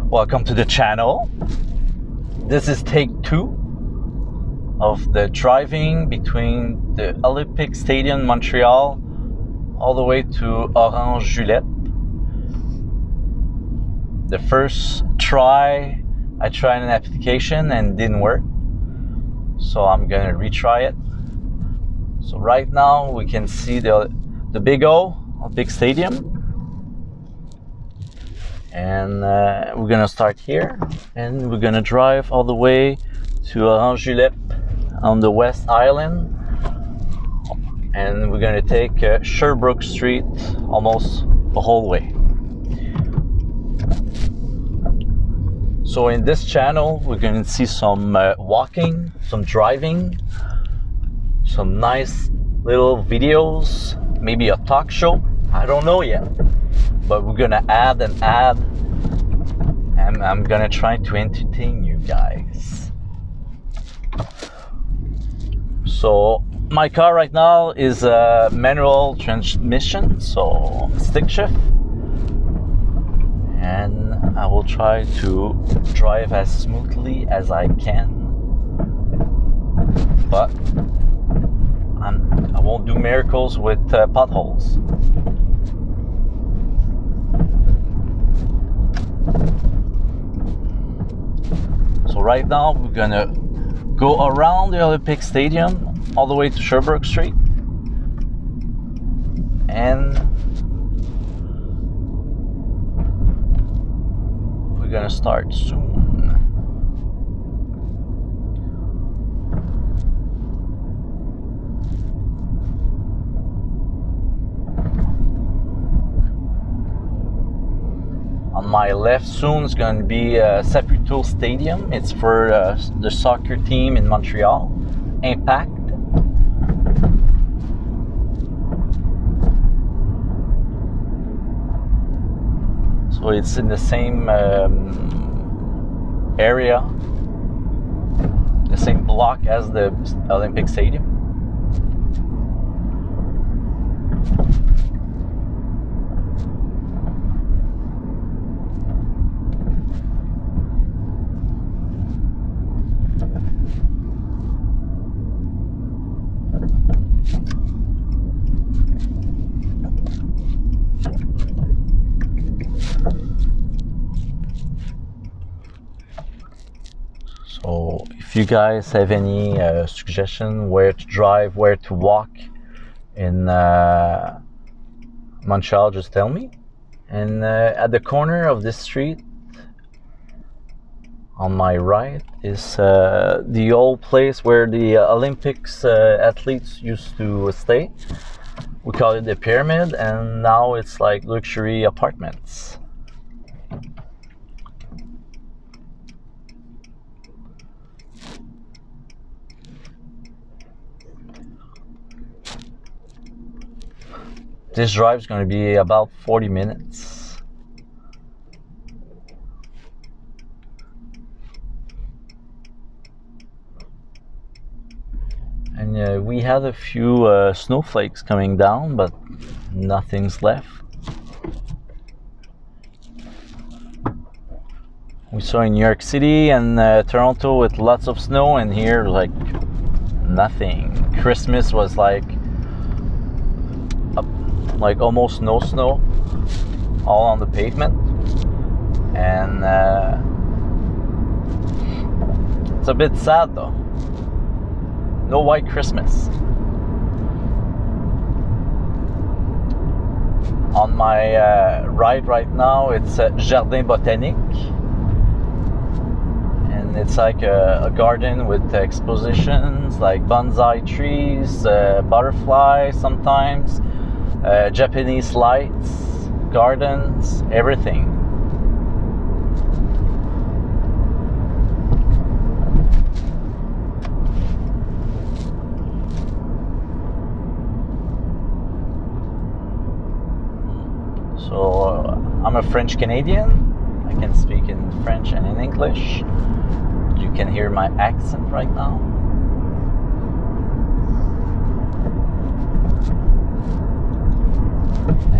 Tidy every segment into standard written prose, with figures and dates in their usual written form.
Welcome to the channel. This is take 2 of the driving between the Olympic Stadium Montreal all the way to Orange Julep. The first try, I tried an application and didn't work, so I'm gonna retry it. So right now we can see the big big stadium. And we're gonna start here, and we're gonna drive all the way to Orange Julep on the West Island, and we're gonna take Sherbrooke Street almost the whole way. So in this channel, we're gonna see some walking, some driving, some nice little videos, maybe a talk show. I don't know yet. But we're gonna add, and I'm gonna try to entertain you guys. So my car right now is a manual transmission, so stick shift, and I will try to drive as smoothly as I can, but I won't do miracles with potholes. So right now we're gonna go around the Olympic Stadium all the way to Sherbrooke Street, and we're gonna start soon. On my left soon is going to be Sherbrooke Stadium. It's for the soccer team in Montreal, Impact. So it's in the same area, the same block as the Olympic Stadium. So if you guys have any suggestion where to drive, where to walk in Montreal, just tell me. And at the corner of this street on my right is the old place where the Olympics athletes used to stay. We call it the Pyramid, and now it's like luxury apartments. This drive is going to be about 40 minutes. And we had a few snowflakes coming down, but nothing's left. We saw in New York City and Toronto with lots of snow, and here like nothing. Christmas was like almost no snow, all on the pavement, and it's a bit sad though. No white Christmas. On my right now, it's Jardin Botanique, and it's like a garden with expositions like bonsai trees, butterflies sometimes. Japanese lights, gardens, everything. So I'm a French Canadian. I can speak in French and in English. You can hear my accent right now.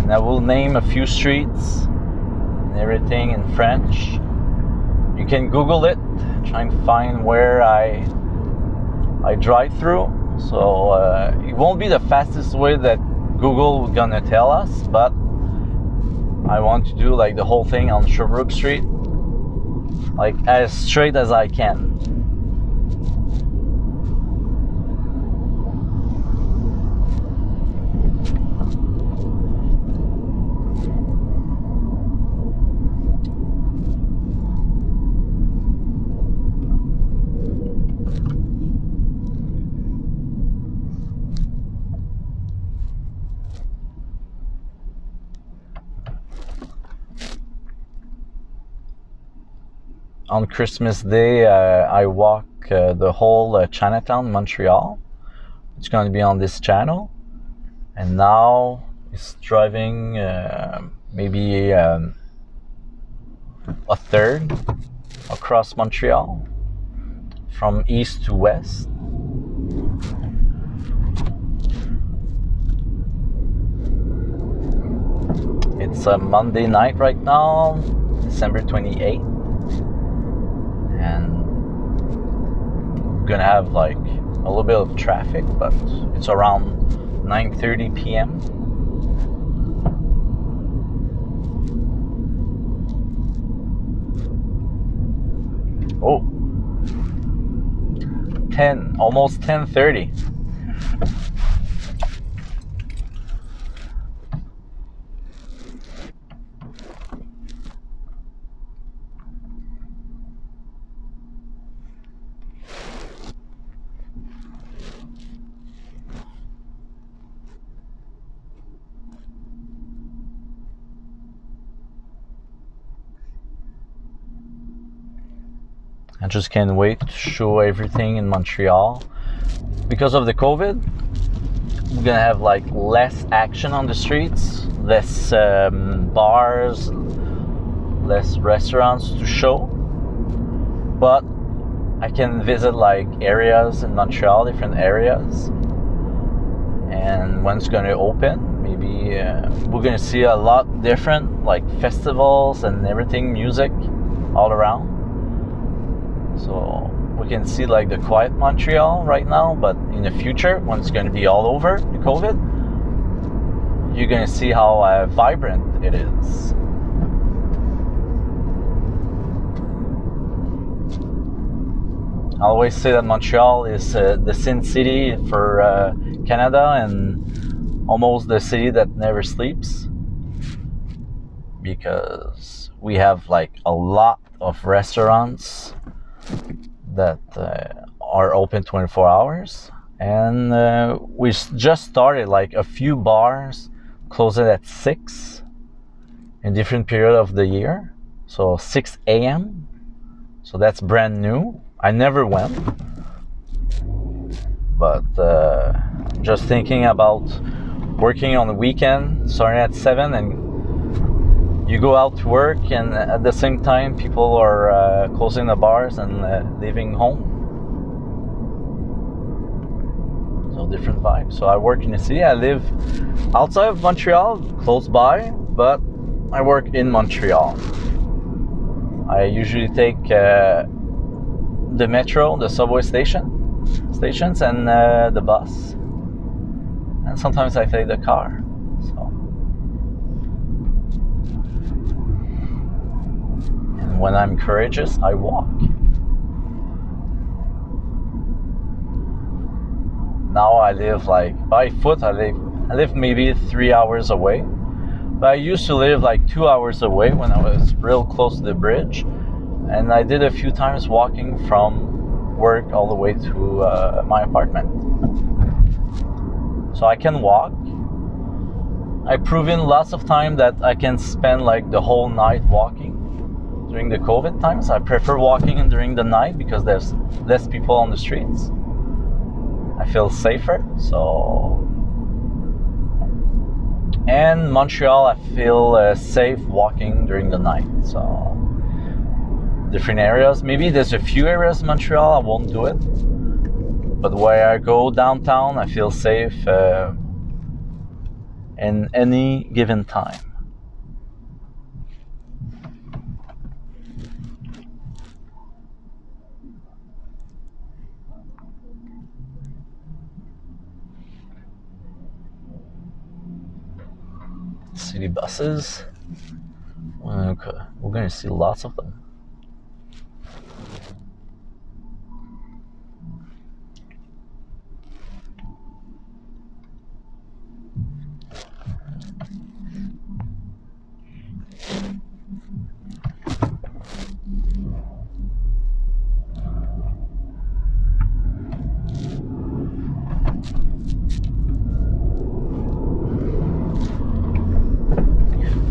And I will name a few streets and everything in French. You can Google it, try and find where I drive through. So it won't be the fastest way that Google gonna tell us, but I want to do like the whole thing on Sherbrooke Street, like as straight as I can. On Christmas Day, I walk the whole Chinatown, Montreal. It's going to be on this channel. And now it's driving maybe a third across Montreal from east to west. It's a Monday night right now, December 28th. And we're gonna have like a little bit of traffic, but it's around 9:30 p.m. Oh, 10, almost 10:30. I just can't wait to show everything in Montreal. Because of the COVID, we're gonna have like less action on the streets, less bars, less restaurants to show. But I can visit like areas in Montreal, different areas. And when it's gonna open, maybe we're gonna see a lot different, like festivals and everything, music all around. So we can see like the quiet Montreal right now, but in the future, when it's going to be all over the COVID, you're going to see how vibrant it is. I always say that Montreal is the Sin City for Canada and almost the city that never sleeps, because we have like a lot of restaurants that are open 24 hours, and we just started like a few bars closing at 6 in different period of the year, so 6 a.m. so that's brand new. I never went, but just thinking about working on the weekend starting at 7, and you go out to work, and at the same time people are closing the bars and leaving home. So different vibes. So I work in the city. I live outside of Montreal, close by, but I work in Montreal. I usually take the metro, the subway stations, and the bus. And sometimes I take the car. So. When I'm courageous, I walk. Now I live like by foot. I live maybe 3 hours away, but I used to live like 2 hours away when I was real close to the bridge, and I did a few times walking from work all the way to my apartment. So I can walk. I've proven lots of time that I can spend like the whole night walking. During the COVID times, I prefer walking during the night because there's less people on the streets. I feel safer. So, and Montreal, I feel safe walking during the night. So, different areas. Maybe there's a few areas in Montreal I won't do it, but where I go downtown, I feel safe in any given time. City buses. Okay. We're gonna see lots of them.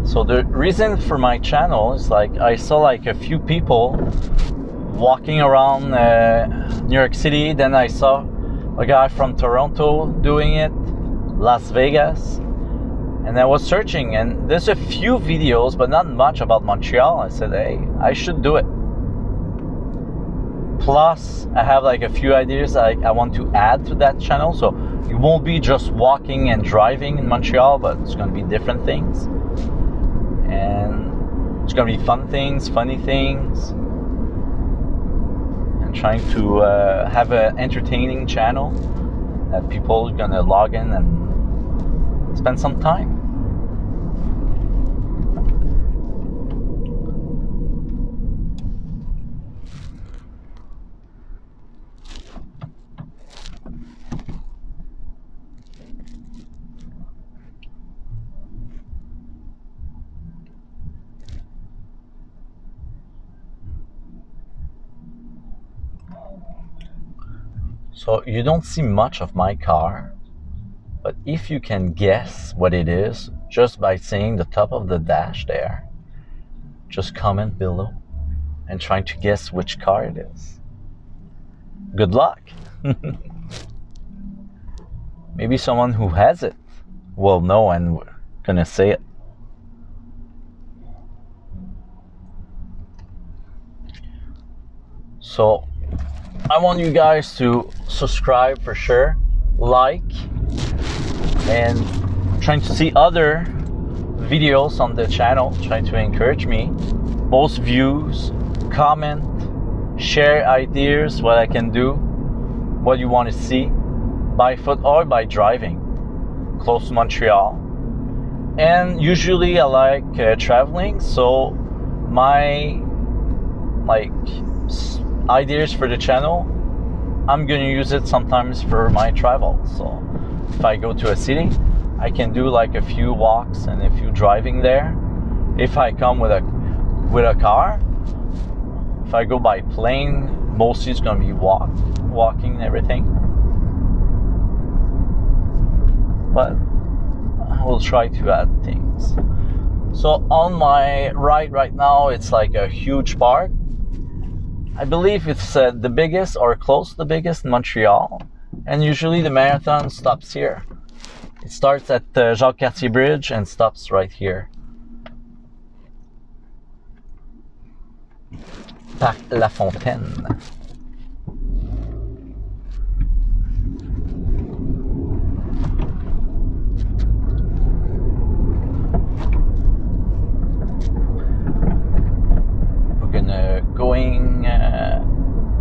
So the reason for my channel is like I saw like a few people walking around New York City. Then I saw a guy from Toronto doing it, Las Vegas, and I was searching and there's a few videos but not much about Montreal. I said, hey, I should do it. Plus I have like a few ideas I want to add to that channel, so it won't be just walking and driving in Montreal, but it's going to be different things. And it's gonna be fun things, funny things, and trying to have an entertaining channel that people are gonna log in and spend some time. So you don't see much of my car, but if you can guess what it is just by seeing the top of the dash there, just comment below and try to guess which car it is. Good luck. Maybe someone who has it will know and we're gonna say it. So I want you guys to subscribe for sure, like, and trying to see other videos on the channel, trying to encourage me. Most views, comment, share ideas, what I can do, what you want to see, by foot or by driving, close to Montreal. And usually I like traveling, so my ideas for the channel, I'm gonna use it sometimes for my travel. So if I go to a city, I can do like a few walks and a few driving there. If I come with a car, if I go by plane, mostly it's gonna be walking and everything. But I will try to add things. So on my right now, it's like a huge park. I believe it's the biggest or close to the biggest in Montreal, and usually the marathon stops here. It starts at Jacques Cartier Bridge and stops right here. Parc La Fontaine. Going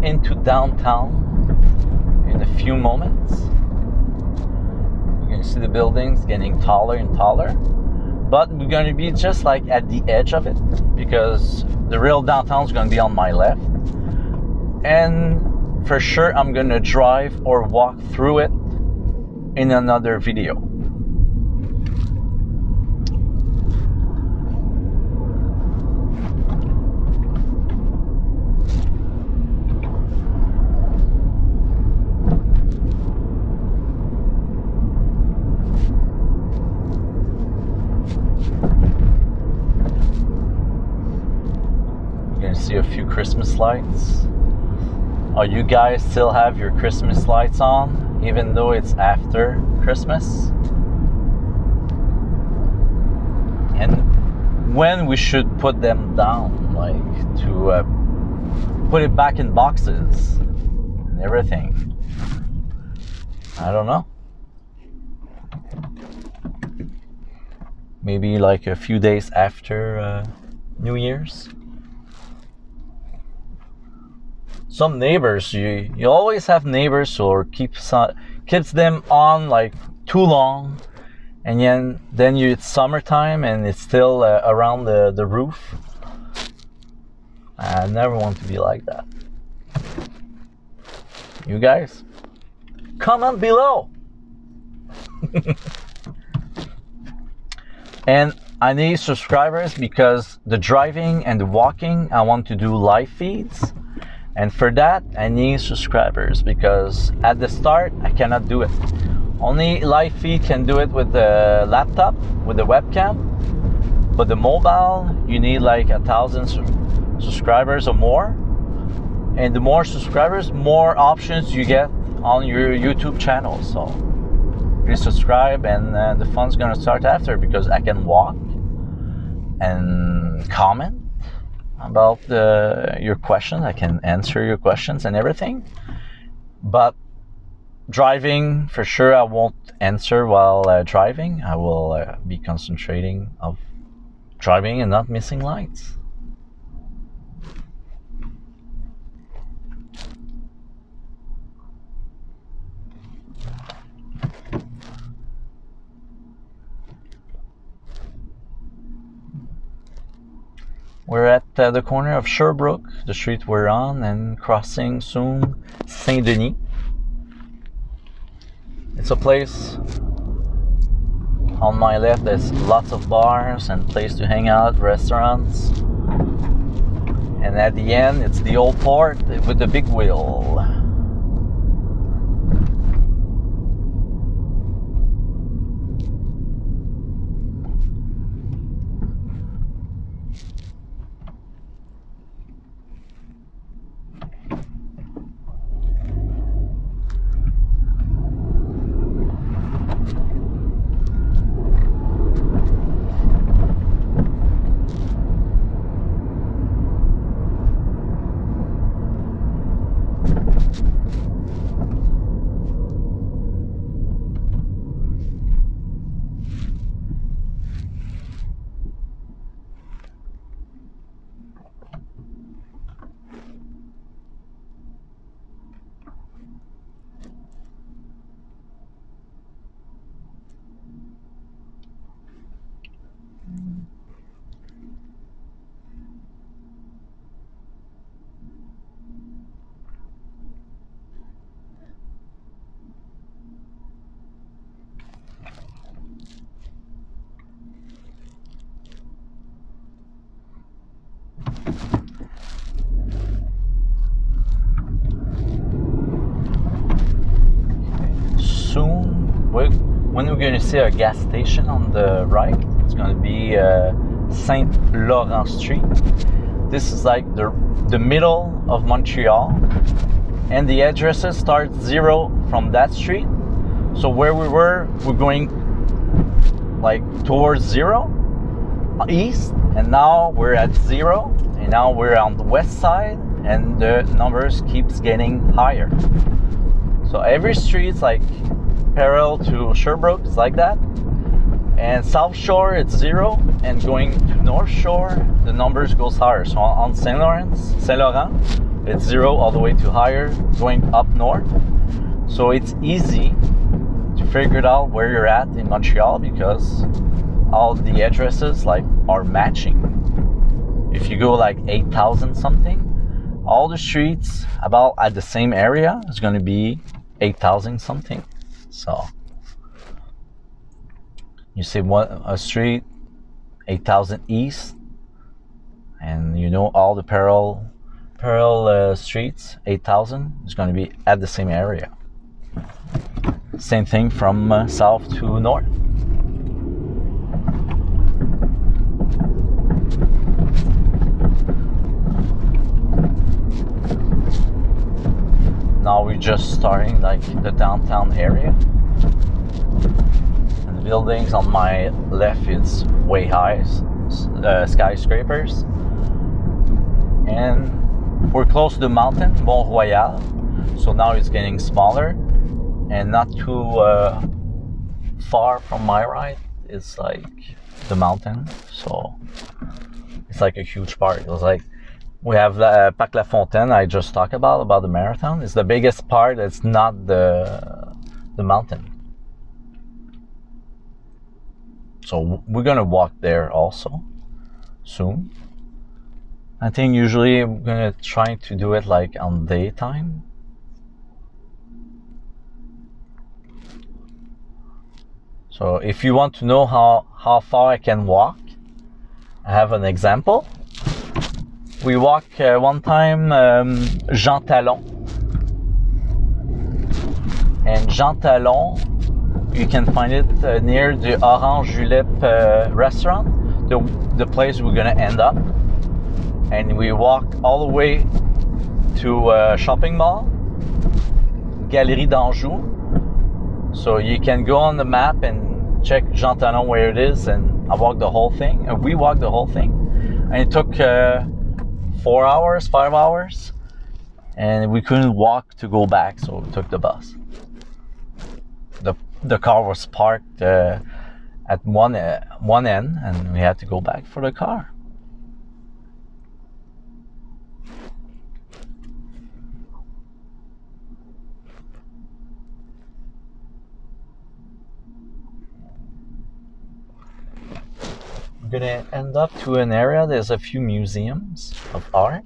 into downtown in a few moments. We're going to see the buildings getting taller and taller, but we're going to be just like at the edge of it because the real downtown is going to be on my left, and for sure I'm going to drive or walk through it in another video. See a few Christmas lights. Oh, you guys still have your Christmas lights on even though it's after Christmas? And when we should put them down, like to put it back in boxes and everything. I don't know. Maybe like a few days after New Year's. Some neighbors, you always have neighbors who keeps them on like too long, and then it's summertime and it's still around the roof. I never want to be like that. You guys, comment below. And I need subscribers because the driving and the walking, I want to do live feeds. And for that, I need subscribers because at the start, I cannot do it. Only live feed can do it with the laptop, with the webcam. But the mobile, you need like 1,000 subscribers or more. And the more subscribers, more options you get on your YouTube channel. So please subscribe, and the fun's gonna start after because I can walk and comment about your questions. I can answer your questions and everything. But driving, for sure, I won't answer while driving. I will be concentrating of driving and not missing lights. We're at the corner of Sherbrooke, the street we're on, and crossing soon Saint-Denis. It's a place. On my left, there's lots of bars and place to hang out, restaurants. And at the end, it's the old port with the big wheel. When we're going to see a gas station on the right, it's going to be Saint Laurent Street. This is like the middle of Montreal, and the addresses start 0 from that street. So where we're going like towards 0 east, and now we're at 0, and now we're on the west side, and the numbers keeps getting higher. So every street's like parallel to Sherbrooke, it's like that. And South Shore, it's 0, and going to North Shore, the numbers goes higher. So on Saint Laurent, it's 0 all the way to higher, going up north. So it's easy to figure out where you're at in Montreal because all the addresses like are matching. If you go like 8,000 something, all the streets about at the same area is going to be 8,000 something. So you see a street 8,000 east, and you know all the parallel streets 8,000 is going to be at the same area. Same thing from south to north. Now we're just starting like the downtown area, and the buildings on my left is way high, skyscrapers, and we're close to the mountain Mont Royal, so now it's getting smaller and not too far from my right. It's like the mountain, so it's like a huge part. It was like we have Parc La Fontaine, I just talked about the marathon. It's the biggest part. It's not the mountain. So we're gonna walk there also soon. I think usually I'm gonna try to do it like on daytime. So if you want to know how far I can walk, I have an example. We walked one time Jean Talon. And Jean Talon, you can find it near the Orange Julep restaurant, the place we're gonna end up. And we walk all the way to a shopping mall, Galerie d'Anjou. So you can go on the map and check Jean Talon where it is, and I walked the whole thing. And we walked the whole thing. And it took 4 hours, 5 hours. And we couldn't walk to go back, so we took the bus. The car was parked at one end, and we had to go back for the car. We're gonna end up to an area. There's a few museums of art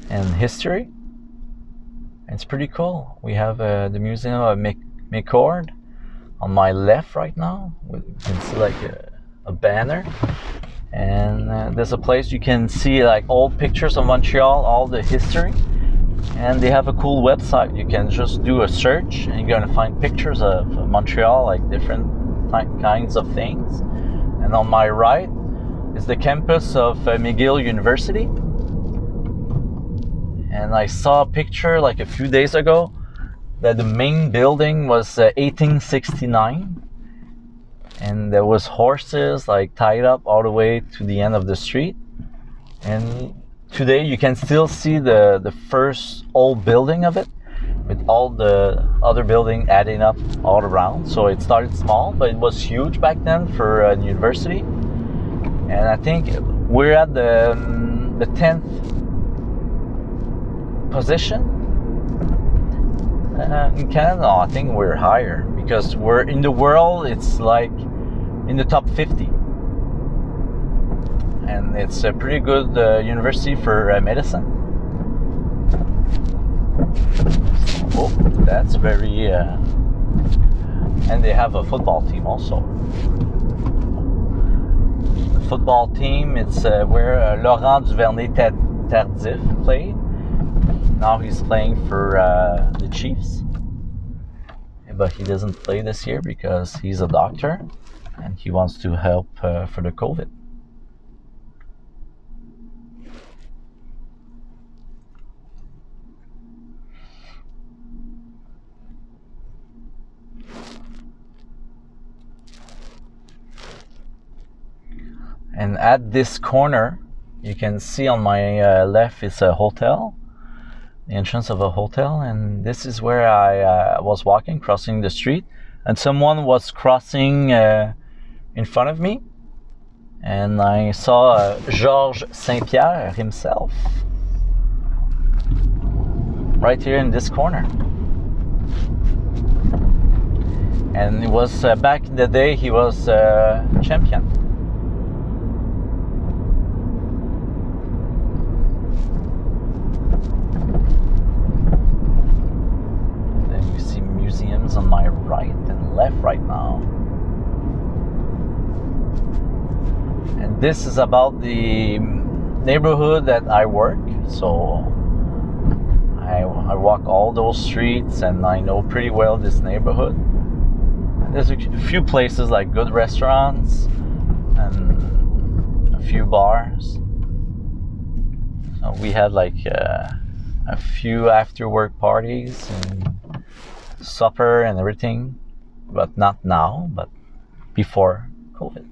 and history. It's pretty cool. We have the Museum of McCord on my left right now. You can see like a banner, and there's a place you can see like old pictures of Montreal, all the history, and they have a cool website. You can just do a search and you're gonna find pictures of Montreal, like different kinds of things. And on my right is the campus of McGill University. And I saw a picture like a few days ago that the main building was 1869, and there was horses like tied up all the way to the end of the street. And today you can still see the first old building of it, with all the other building adding up all around. So it started small, but it was huge back then for a university. And I think we're at the 10th position in Canada. I think we're higher because we're in the world. It's like in the top 50, and it's a pretty good university for medicine. Oh, that's very and they have a football team also. The football team, it's where Laurent Duvernay-Tardif played. Now he's playing for the Chiefs, but he doesn't play this year because he's a doctor and he wants to help for the COVID. And at this corner, you can see on my left is a hotel, the entrance of a hotel, and this is where I was walking, crossing the street, and someone was crossing in front of me, and I saw Georges Saint-Pierre himself right here in this corner. And it was back in the day he was champion. On my right and left right now, and this is about the neighborhood that I work. So I walk all those streets and I know pretty well this neighborhood. And there's a few places like good restaurants and a few bars. So we had like a few after work parties and supper and everything, but not now, but before COVID.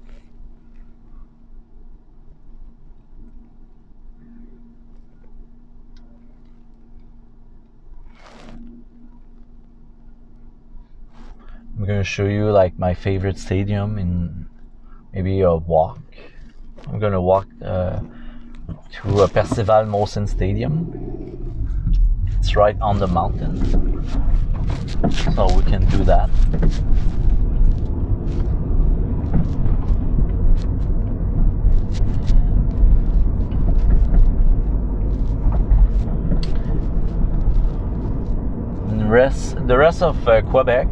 I'm gonna show you like my favorite stadium in maybe a walk. I'm gonna walk to a Percival Molson Stadium. It's right on the mountain, so we can do that. rest of Quebec,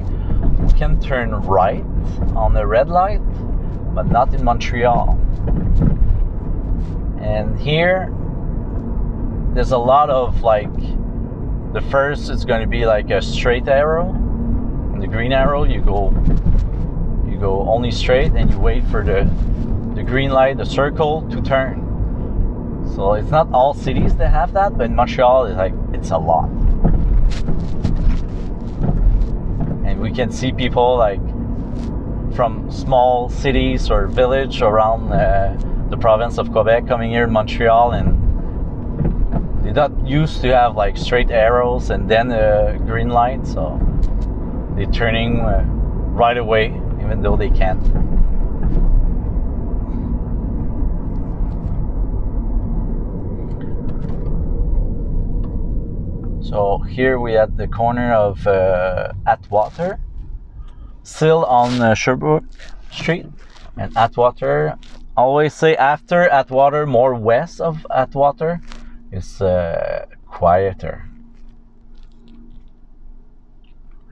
we can turn right on the red light, but not in Montreal. And here, there's a lot of like, the first is going to be like a straight arrow, and the green arrow you go only straight, and you wait for the green light, the circle, to turn. So it's not all cities that have that, but in Montreal it's a lot. And we can see people like from small cities or village around the province of Quebec coming here in Montreal, and they're not used to have like straight arrows and then a green light, so they're turning right away even though they can't. So here we at the corner of Atwater, still on Sherbrooke Street, and Atwater, I always say after Atwater, more west of Atwater, is quieter.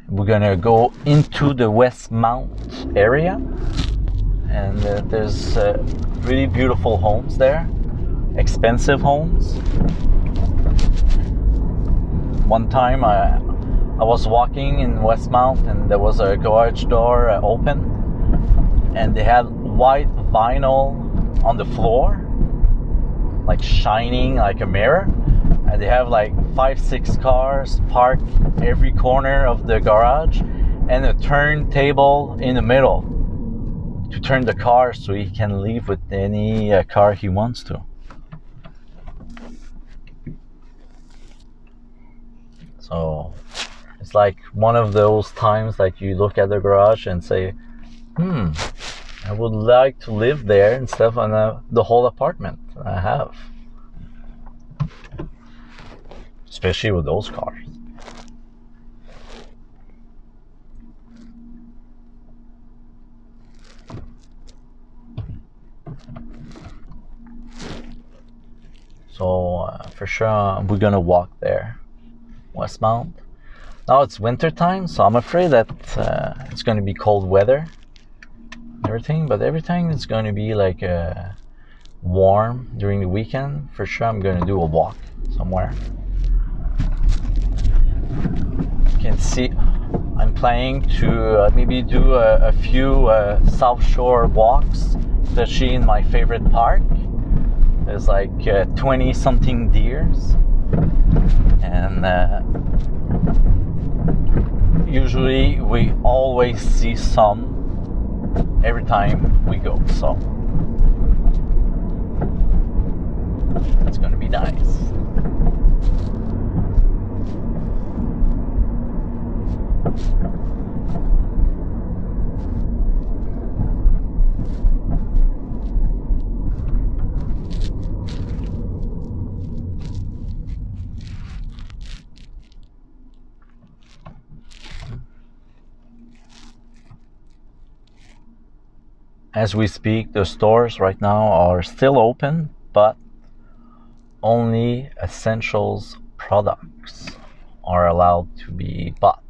We're gonna go into the Westmount area, and there's really beautiful homes there, expensive homes. One time I was walking in Westmount, and there was a garage door open, and they had white vinyl on the floor, like shining like a mirror, and they have like 5-6 cars parked every corner of the garage, and a turntable in the middle to turn the car so he can leave with any car he wants to. So it's like one of those times like you look at the garage and say, I would like to live there instead of on the whole apartment I have. Especially with those cars. So for sure we're gonna walk there, Westmount. Now it's winter time, so I'm afraid that it's gonna be cold weather, everything, but everything is gonna be like warm during the weekend. For sure I'm gonna do a walk somewhere. You can see I'm planning to maybe do a few South Shore walks, especially in my favorite park. There's like 20 something deers, and usually we always see some every time we go, so it's gonna be nice. As we speak, the stores right now are still open, but only essentials products are allowed to be bought.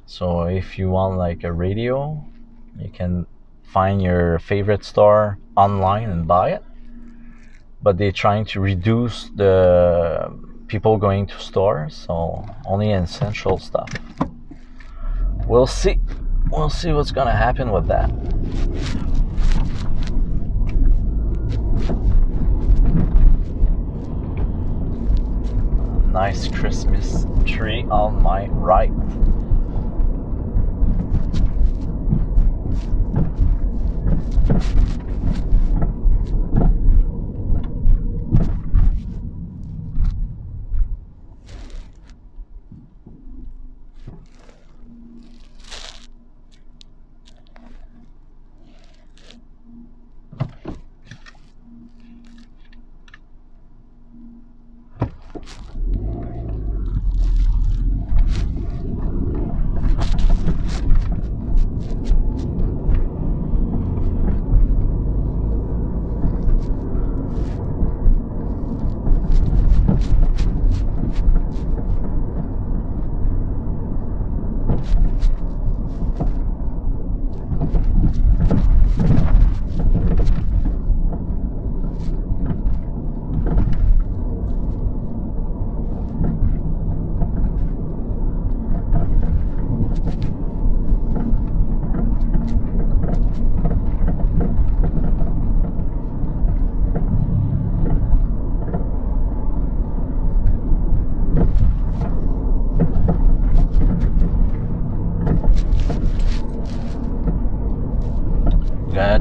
So if you want like a radio, you can find your favorite store online and buy it. But they're trying to reduce the people going to stores, so only essential stuff. We'll see what's gonna happen with that. Nice Christmas tree on my right.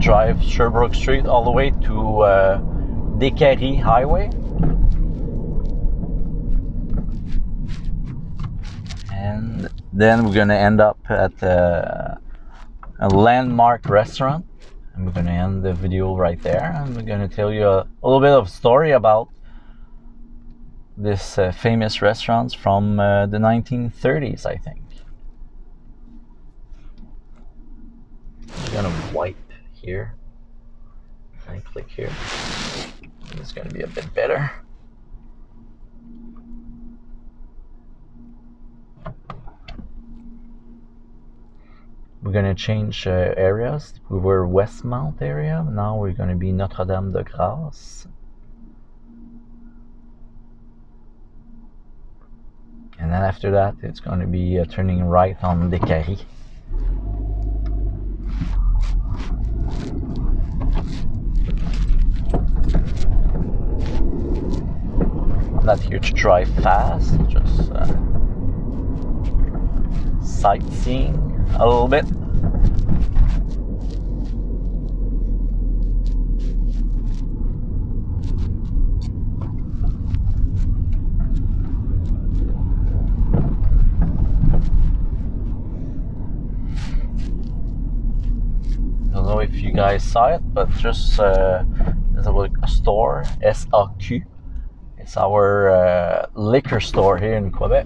drive Sherbrooke Street all the way to Descaries Highway. And then we're gonna end up at a landmark restaurant. And we're gonna end the video right there. And we're gonna tell you a little bit of story about this famous restaurants from the 1930s, I think. I'm gonna wipe here and click here. It's gonna be a bit better. We're gonna change areas. We were Westmount area. Now we're gonna be Notre-Dame-de-Grâce. And then after that, it's gonna be turning right on Descaries. I'm not here to drive fast, just sightseeing a little bit. I don't know if you guys saw it, but just there's a store, SAQ. It's our liquor store here in Quebec.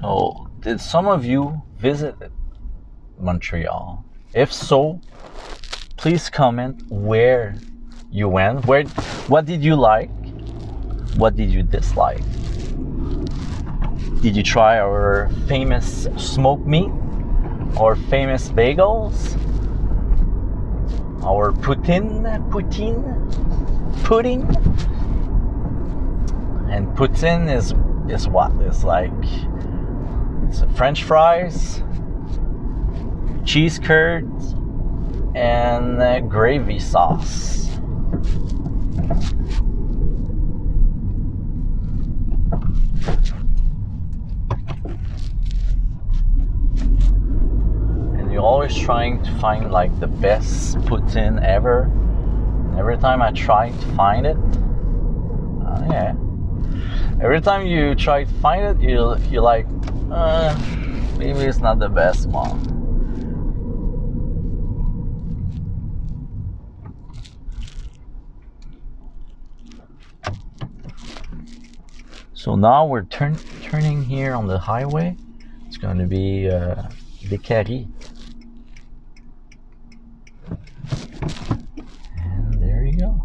So, did some of you visit Montreal? If so, please comment where you went. What did you like? What did you dislike? Did you try our famous smoked meat? Our famous bagels? Our pudding? And poutine is what? It's like French fries, cheese curds, and gravy sauce. And you're always trying to find like the best poutine ever. And every time I try to find it, yeah. Every time you try to find it, you're like, maybe it's not the best one. So now we're turning here on the highway. It's going to be Descaries. And there you go.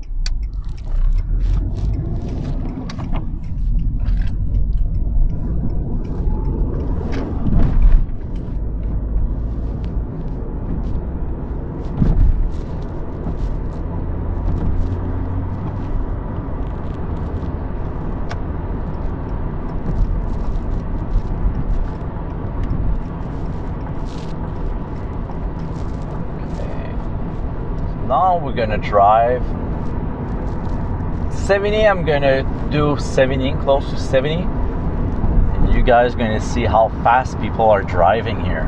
Now we're gonna drive 70. I'm gonna do 70, close to 70, and you guys are gonna see how fast people are driving here.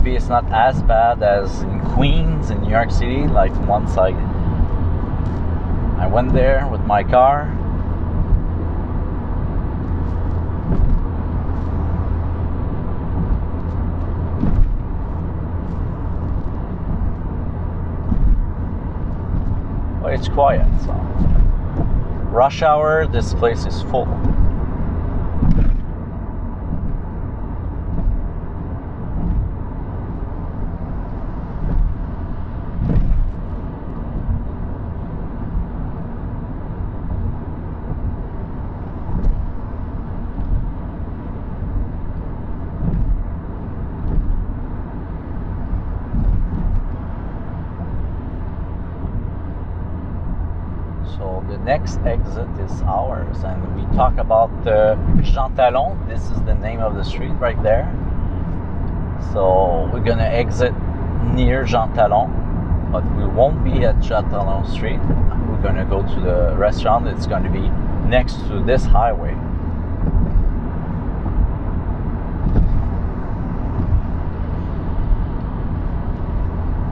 It's not as bad as in Queens in New York City. Like once I went there with my car, but it's quiet, so rush hour, this place is full. So the next exit is ours, and we talk about Jean Talon. This is the name of the street right there. So we're gonna exit near Jean Talon, but we won't be at Jean Talon Street. We're gonna go to the restaurant. It's gonna be next to this highway.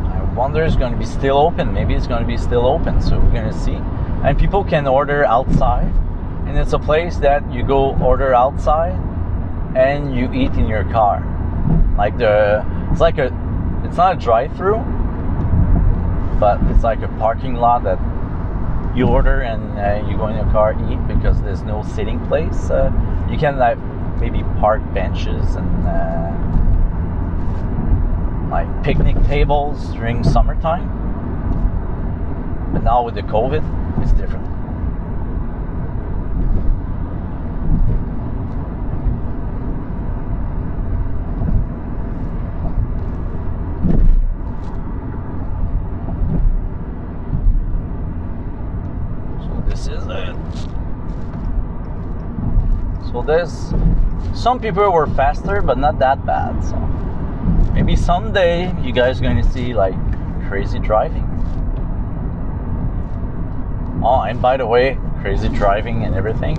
I wonder it's gonna be still open. Maybe it's gonna be still open, so we're gonna see. And people can order outside, and it's a place that you go order outside and you eat in your car. Like it's not a drive-through, but it's like a parking lot that you order and you go in your car, eat, because there's no sitting place. You can like maybe park benches and like picnic tables during summertime. But now with the COVID, it's different. So this is it. So there's some people were faster, but not that bad. So maybe someday you guys are going to see like crazy driving. Oh, and by the way, crazy driving and everything.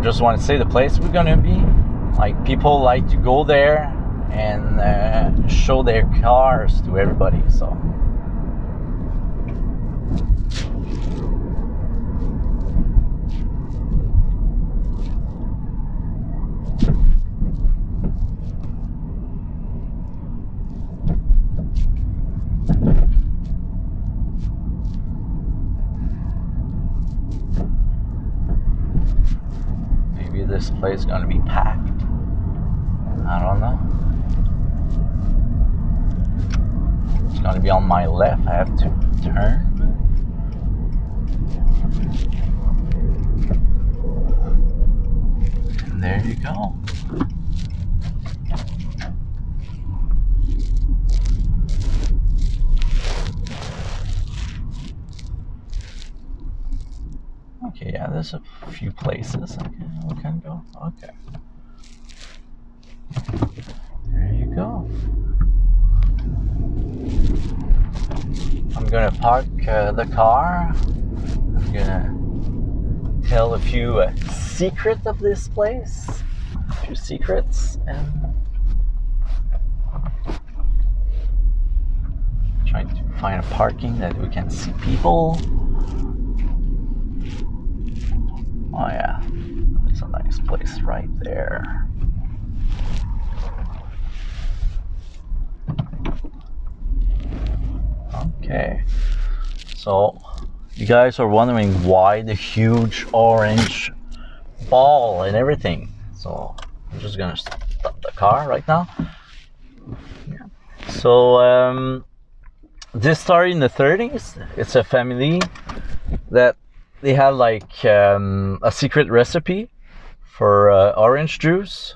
Just want to say the place we're gonna be. Like people like to go there and show their cars to everybody. So this place is going to be packed. I don't know. It's going to be on my left. I have to turn. And there you go. Okay, yeah, there's a few places. Okay, we can go. Okay. There you go. I'm gonna park the car. I'm gonna tell a few secrets of this place. A few secrets, and trying to find a parking that we can see people. Oh yeah, it's a nice place right there. Okay, so you guys are wondering why the huge orange ball and everything. So I'm just gonna stop the car right now. Yeah. So this started in the 30s. It's a family that they had like a secret recipe for orange juice,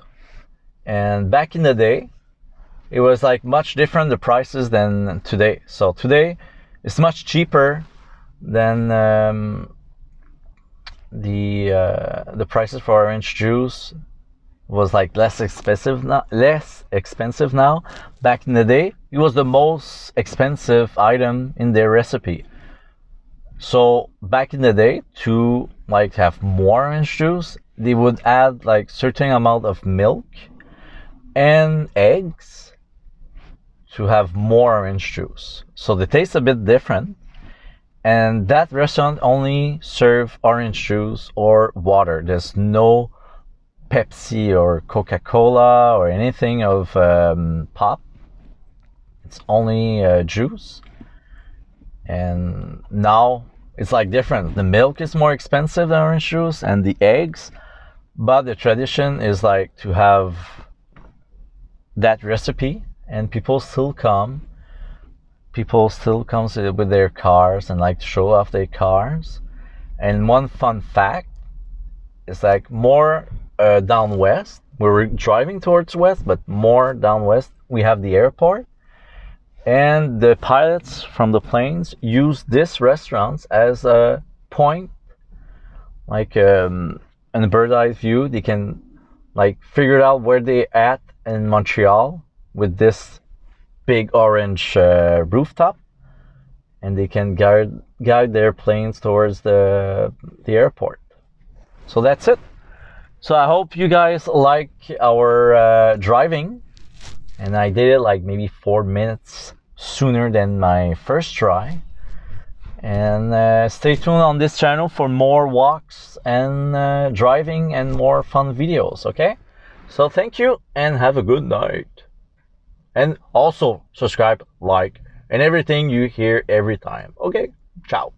and back in the day it was like much different the prices than today. So today it's much cheaper than the prices for orange juice was like less expensive now. Back in the day it was the most expensive item in their recipe. So back in the day, to like have more orange juice, they would add like certain amount of milk and eggs to have more orange juice. So they taste a bit different. And that restaurant only serve orange juice or water. There's no Pepsi or Coca-Cola or anything of pop. It's only juice. And now it's like different. The milk is more expensive than orange juice and the eggs, but the tradition is like to have that recipe, and people still come. People still come with their cars and like to show off their cars. And one fun fact is like more down west, we're driving towards west, but more down west, we have the airport. And the pilots from the planes use this restaurants as a point, like in a bird's eye view. They can like figure out where they at in Montreal with this big orange rooftop, and they can guide their planes towards the airport. So that's it. So I hope you guys like our driving, and I did it like maybe 4 minutes sooner than my first try. And stay tuned on this channel for more walks and driving and more fun videos, okay? So thank you and have a good night. And also subscribe, like, and everything you hear every time. Okay, ciao.